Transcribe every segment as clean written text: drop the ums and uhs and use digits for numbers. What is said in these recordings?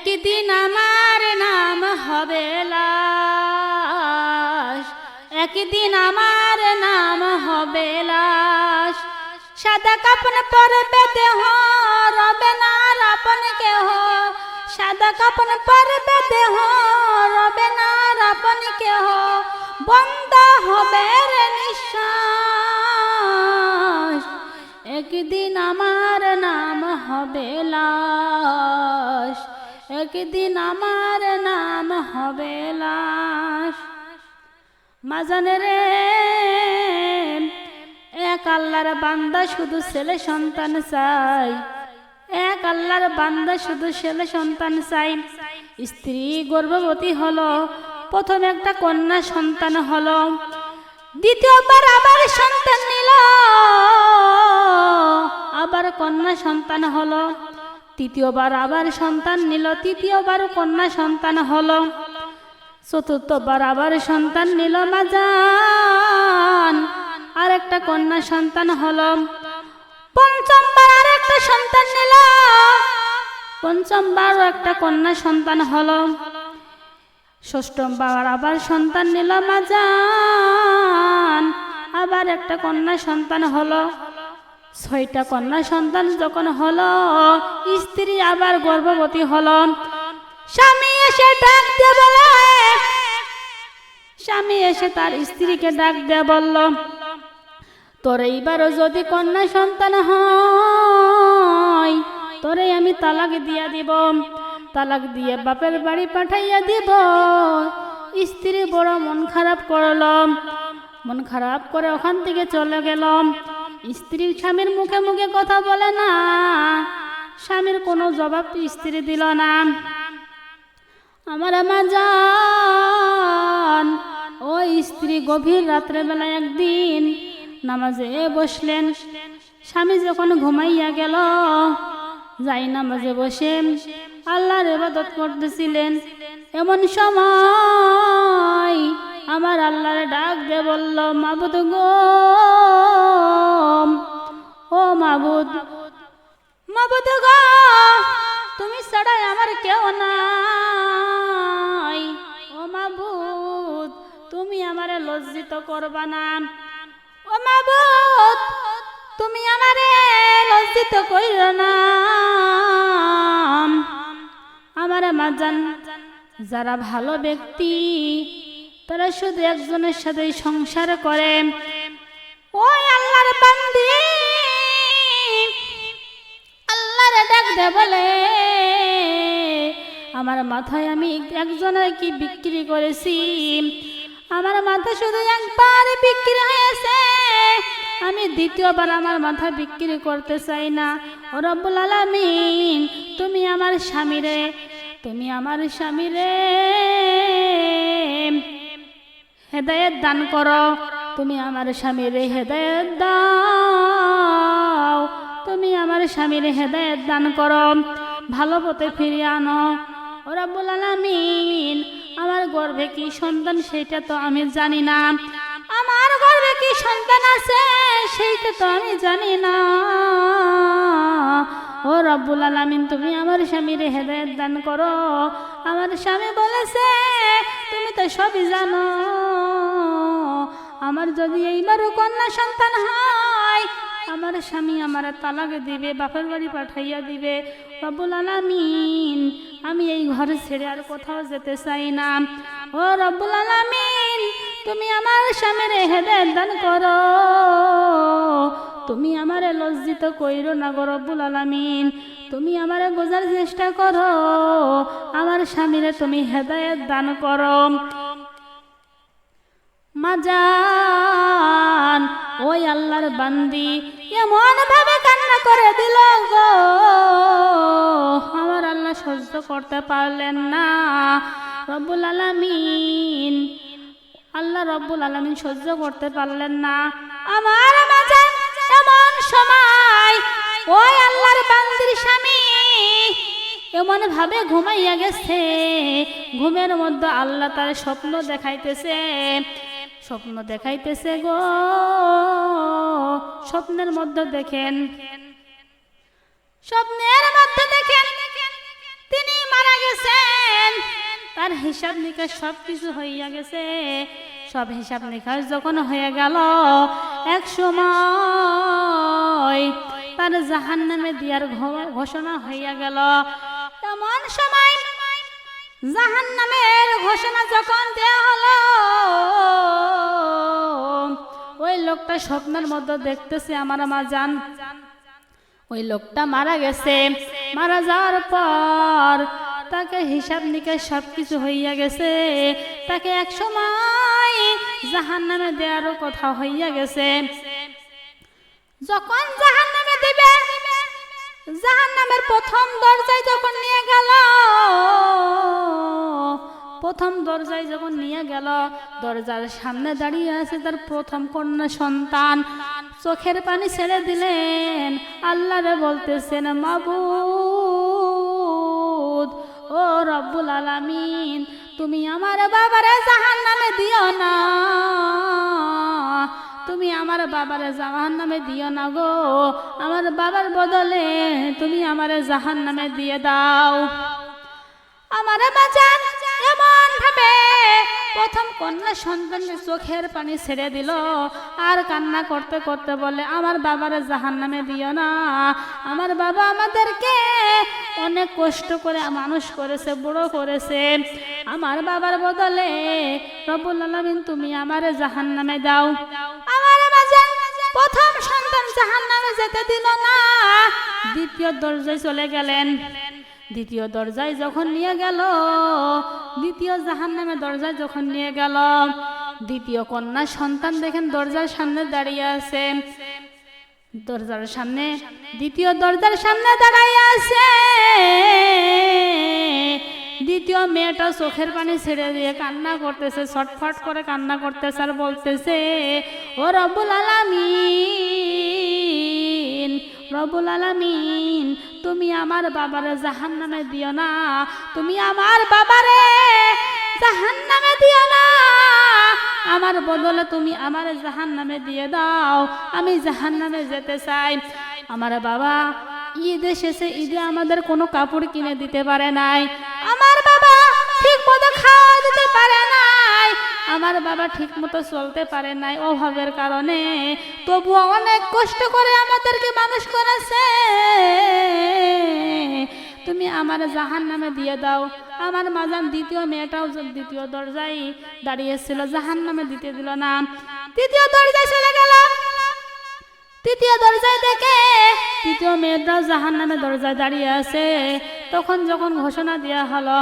একদিন আমার নাম হবে লাশ, একদিন আমার নাম হবে লাশ। সাদা কাপন পরবে দেহ, রবে না আর আপন কেহ। সাদা কাপন পরবে দেহ, রবে না আর আপন কেহ। বন্ধ হবে রে নিঃশ্বাস, একদিন আমার নাম হবে লাশ, একদিন আমার নাম হবে লাশ। মাজানে রে এক আল্লাহর বান্দা শুধু ছেলে সন্তান চাই, এক আল্লাহর বান্দা শুধু ছেলে সন্তান চাই। স্ত্রী গর্ভবতী হলো, প্রথম একটা কন্যা সন্তান হলো, দ্বিতীয়বার আবার সন্তান নিল, আবার কন্যা সন্তান হলো। তৃতীয়বার আবার সন্তান নিল, তৃতীয়বার কন্যা সন্তান হলো। চতুর্থবার আবার সন্তান নিল মাজান, আর একটা কন্যা সন্তান হলো। পঞ্চমবার আর একটা সন্তান নিল, পঞ্চমবারও একটা কন্যা সন্তান হলো। ষষ্ঠবার আবার সন্তান নিল মাজান, আবার একটা কন্যা সন্তান হলো। ছয়টা কন্যা সন্তান যখন হলো, স্ত্রী আবার গর্ভবতী হলো। স্বামী এসে ডাক দিয়ে বলে, স্বামী এসে তার স্ত্রীকে ডাক দিয়ে বলল, তোর এইবারও যদি কন্যা সন্তান হয়, তোরে আমি তালাক দিয়া দিব, তালাক দিয়ে বাপের বাড়ি পাঠাইয়া দিব। স্ত্রী বড় মন খারাপ করল, মন খারাপ করে ওখান থেকে চলে গেল। স্ত্রী স্বামীর মুখে মুখে কথা বলে না, স্বামীর কোনো জবাব স্ত্রী দিল না। আমার মাজান ওই স্ত্রী গভীর রাত্রেবেলা একদিন নামাজে বসলেন। স্বামী যখন ঘুমাইয়া গেল, যাই নামাজে বসে আল্লাহর ইবাদত করতেছিলেন। এমন সময় আমার আল্লাহর ডাক দিয়ে বলল, মাবুদ গো, ও মাবুদ, মাবুদ গো, তুমি ছাড়াই আমার কেউ নাই। ও মাবুদ, তুমি আমারে লজ্জিত করবা না। ও মাবুদ, তুমি আমারে লজ্জিত কইরো না। আমার মাজান, যারা ভালো ব্যক্তি তারা শুধু একজনের সাথে সংসার করে। ওই আল্লাহর বান্দি আল্লাহর ডাক দে বলে, আমার মাথায় আমি একজনের কি বিক্রি করেছি, আমার মাথা শুধু একবার বিক্রি হয়েছে, আমি দ্বিতীয়বার আমার মাথা বিক্রি করতে চাই না। ও রব্বুল আলামিন, তুমি আমার স্বামীরে, তুমি আমার স্বামীরে হেদায়েত দান করো, তুমি আমার স্বামীরে হেদায়েত দাও, তুমি আমার স্বামীরে হেদায়েত দান করো, ভালো পথে ফিরিয়ে আনো। ও রব্বুল আলামিন, আমার গর্ভে কি সন্তান সেটা তো আমি জানি না, আমার গর্ভে কি সন্তান আছে সেইটা তো আমি জানি না। ও রব্বুল আলামিন, তুমি আমার স্বামীর হেদায়েত দান করো। আমার স্বামী বলেছে, তুমি তো সবই জানো, আমার যদি এইবারও কন্যা সন্তান হয়, আমার স্বামী আমার তালাক দিবে, বাপের বাড়ি পাঠাইয়া দিবে। রব্বুল আলামিন, আমি এই ঘর ছেড়ে আর কোথাও যেতে চাই না। ও রব্বুল আলামিন, তুমি আমার স্বামীর হেদায়েত দান করো, তুমি আমারে লজ্জিত কইরো না গো রব্বুল আলামিন, তুমি আমারে বোঝার চেষ্টা করো, আমার স্বামীরে তুমি হেদায়েত দান করো। মাজান ওই আল্লাহর বান্দি এমন ভাবে কান্না করে দিল গো, আমার আল্লাহ সহ্য করতে পারলেন না। রব্বুল আলামিন, আল্লাহ রব্বুল আলামিন সহ্য করতে পারলেন না। আমার মাজান এমন সময় ওই আল্লাহর বান্দির স্বামী এমন ভাবে ঘুমাইয়া গেছে, ঘুমের মধ্যে আল্লাহ তার স্বপ্ন দেখাইতেছে, স্বপ্ন দেখাইতেছে গো। স্বপ্নের মধ্যে দেখেন, স্বপ্নের মধ্যে দেখেন তিনি মারা গেছে। গেছেন, তার হিসাব নিকাশ সব কিছু হইয়া গেছে। সব হিসাব নিকাশ যখন হয়ে গেল, এক সময় তার জাহান্নামে দিয়ার ঘোষণা হইয়া গেল। এমন সময় জাহান্নামের ঘোষণা যখন দেয়া হলো, ওই লোকটা স্বপ্নের মধ্যে দেখতেছে আমার মাজান, ওই লোকটা মারা গেছে। মারা যাওয়ার পর তাকে হিসাব নিকাশ সবকিছু হইয়া গেছে, তাকে এক সময় জাহান্নামে দেওয়ারও কথা হইয়া গেছে। যখন জাহান্নামে দিবে, জাহান্নামের প্রথম দরজায় যখন নিয়ে গেল, প্রথম দরজায় যখন নিয়ে গেল, দরজার সামনে দাঁড়িয়ে আছে তার প্রথম কন্যা সন্তান। চোখের পানি ছেড়ে দিলেন, আল্লাহরে বলতেছেন, মাবুদ ও রব্বুল আলামিন, তুমি আমার বাবারে জাহান্নামে দিও না, তুমি আমার বাবারে জাহান্নামে দিও না গো, আমার বাবার বদলে তুমি আমারে জাহান্নামে দিয়ে দাও। আমার বাজান এমন ভাবে প্রথম কন্যা সন্তানের চোখের পানি ছেড়ে দিল, আর কান্না করতে করতে বলে, আমার বাবারে জাহান্নামে দিও না, আমার বাবা আমাদেরকে অনেক কষ্ট করে মানুষ করেছে, বড় করেছে, আমার বাবার বদলে রব্বুল আলামিন তুমি আমারে জাহান্নামে দাও। আমার বাজান প্রথম সন্তান জাহান্নামে যেতে দিল না, দ্বিতীয় দরজায় চলে গেলেন। দ্বিতীয় দরজায় যখন নিয়ে গেল, দ্বিতীয় জাহান্নামে দরজায় যখন নিয়ে গেল, দ্বিতীয় কন্যা সন্তান দেখেন দরজার সামনে দাঁড়িয়ে আছে, দরজার সামনে, দ্বিতীয় দরজার সামনে দাঁড়িয়ে আছে। দ্বিতীয় মেয়েটা চোখের পানি ছেড়ে দিয়ে কান্না করতেছে, ছটফট করে কান্না করতেছে, আর বলতেছে, ও রব্বুল আলামিন, রব্বুল আলামিন, তুমি আমার বাবারে জাহান্নামে দিও না, তুমি আমার বাবারে জাহান্নামে দিও না, আমার বদলে তুমি আমারে জাহান্নামে দিয়ে দাও, আমি জাহান্নামে যেতে চাই। আমার বাবা ঈদ এসেছে, ঈদে আমাদের কোনো কাপড় কিনে দিতে পারে নাই, আমার বাবা ঠিক মতো খাওয়া দিতে পারে নাই, আমার বাবা ঠিক মতো চলতে পারে নাই অভাবের কারণে, তবুও অনেক কষ্ট করে আমাদেরকে মানুষ করেছে, তুমি আমার জাহান্নামে দিয়ে দাও। আমার মাজান দ্বিতীয় মেয়েটাও দ্বিতীয় দরজায় দাঁড়িয়েছিল, জাহান্নামে দিতে দিল না, তৃতীয় দরজায় চলে গেল। তৃতীয় দরজায় দেখে তৃতীয় মেয়েটাও জাহান্নামে দরজায় দাঁড়িয়ে আছে। তখন যখন ঘোষণা দেওয়া হলো,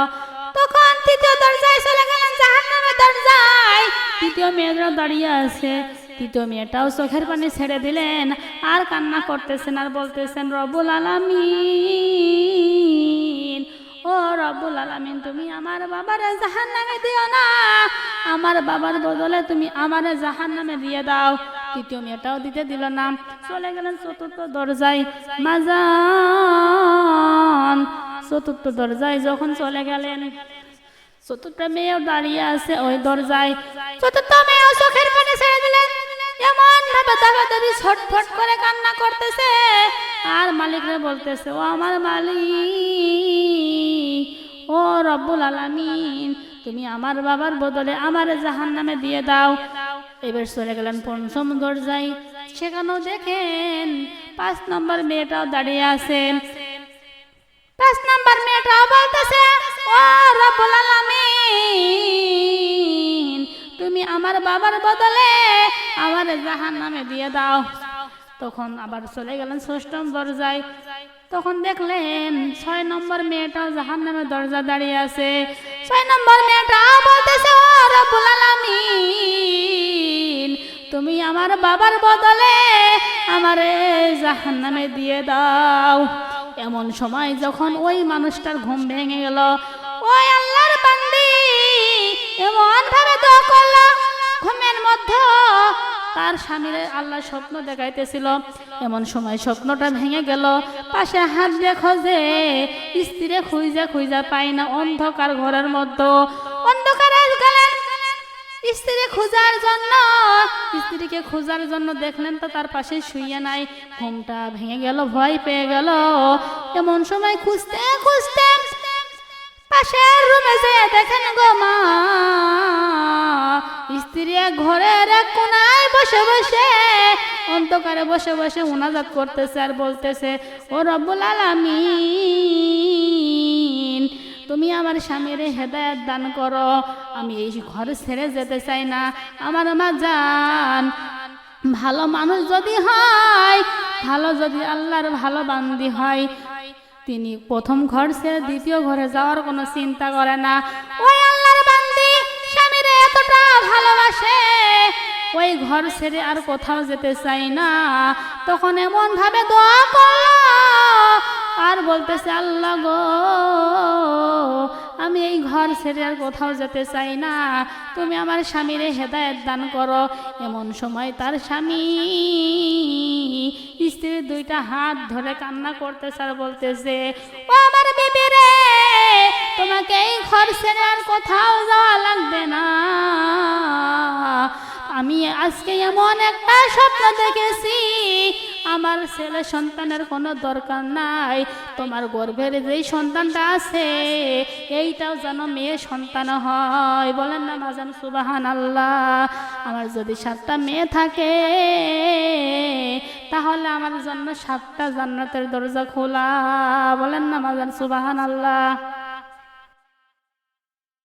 তখন তৃতীয় দরজায় চলে গেলেন, জাহান্নামের দরজায় তৃতীয় মেয়েটাও দাঁড়িয়ে আছে। তৃতীয় মেয়েটাও চোখের পানি ছেড়ে দিলেন, আর কান্না করতেছেন, আর বলতেছেন, রব্বুল আলামিন, ও রব্বুল আলামিন, তুমি আমার বাবারে জাহান্নামে দিও না, আমার বাবার বদলে তুমি আমারে জাহান্নামে দিয়ে দাও। তৃতীয় মেয়েটাও দিতে দিল না, চলে গেলেন চতুর্থ দরজায়। মাজান চতুর্থ দরজায় যখন চলে গেলেন, চতুর্থ মেয়েও দাঁড়িয়ে আছে ওই দরজায়। চতুর্থ মেয়েও চোখের পানি ছেড়ে দিলেন, এমন ভাবে দাবাদাবি ছটফট করে কান্না করতেছে, আর মালিকরে বলতেছে, ও আমার মালিক, ও রব্বুল আলামিন, তুমি আমার বাবার বদলে আমার জাহান্নামে দিয়ে দাও। এবার চলে গেলেন পঞ্চম দরজায়, সেখানেও দেখেন 5 নম্বর মেয়েটাও দাঁড়িয়ে আছেন। 5 নম্বর মেয়েটাও বলতেছে, ও রব্বুল আলামিন, তুমি আমার বাবার বদলে আমার জাহান্নামে দিয়ে দাও। তখন আবার চলে গেলেন 6ম দরজায়, তখন দেখলেন 6 নম্বর মেয়েটাও জাহান্নামের দরজা দাঁড়িয়ে আছে। 6 নম্বর মেয়েটাও বলতেছে, ও রব্বুল আলামিন, তুমি আমার বাবার বদলে আমারে জাহান্নামে দিয়ে দাও। এমন সময় যখন ওই মানুষটার ঘুম ভেঙে গেল, ওই আল্লাহর বান্দি এমন ভাবে দোয়া করলো, ঘুমের মধ্যে তার স্বামীর আল্লাহ স্বপ্ন দেখাইতেছিল। এমন সময় স্বপ্নটা ভেঙে গেল, পাশে হাত দিয়ে খোঁজে, স্ত্রীরে খুঁজা খুঁজা পায় না, অন্ধকার ঘরের মধ্যে, অন্ধকারে গেলেন স্ত্রীকে খোঁজার জন্য দেখলেন তো তার পাশে শুয়ে নাই। ঘুমটা ভেঙে গেল, ভয় পেয়ে গেল। এমন সময় খুঁজতে খুঁজতে পাশের রুমে যেয়ে দেখেন গো মা, স্ত্রী ঘরের এক কোনায় বসে বসে অন্ধকারে বসে বসে মুনাজাত করতেছে আর বলতেছে, ও রব্বুল আলামিন, তুমি আমার স্বামীর হেদায়েত দান করো, আমি এই ঘর ছেড়ে যেতে চাই না। আমার মা জান, ভালো মানুষ যদি হয়, ভালো যদি আল্লাহর ভালো বান্দি হয়, তিনি প্রথম ঘর ছেড়ে দ্বিতীয় ঘরে যাওয়ার কোনো চিন্তা করে না। ওই আল্লাহর বান্দি স্বামীরে এতটা ভালোবাসে, ওই ঘর ছেড়ে আর কোথাও যেতে চাই না। তখন এমন ভাবে দোয়া করলো আর বলতেছে, আল্লাহ গো, আমি এই ঘর ছেড়ে আর কোথাও যেতে চাই না, তুমি আমার স্বামীরে হেদায়েত দান করো। এমন সময় তার স্বামী স্ত্রীর দুইটা হাত ধরে কান্না করতেছে আর বলতেছে, ও আমার বিবি রে, তোমাকে এই ঘর ছেড়ে আর কোথাও যাওয়া লাগবে না। আমি আজকে এমন একটা স্বপ্ন দেখেছি, আমার ছেলে সন্তানের কোনো দরকার নাই, তোমার গর্ভের যেই সন্তানটা আছে এইটাও যেন মেয়ে সন্তান হয়। বলেন না মাজান সুবহানাল্লাহ। আমার যদি 7টা মেয়ে থাকে তাহলে আমার জন্য 7টা জান্নাতের দরজা খোলা। বলেন না মাজান সুবহানাল্লাহ।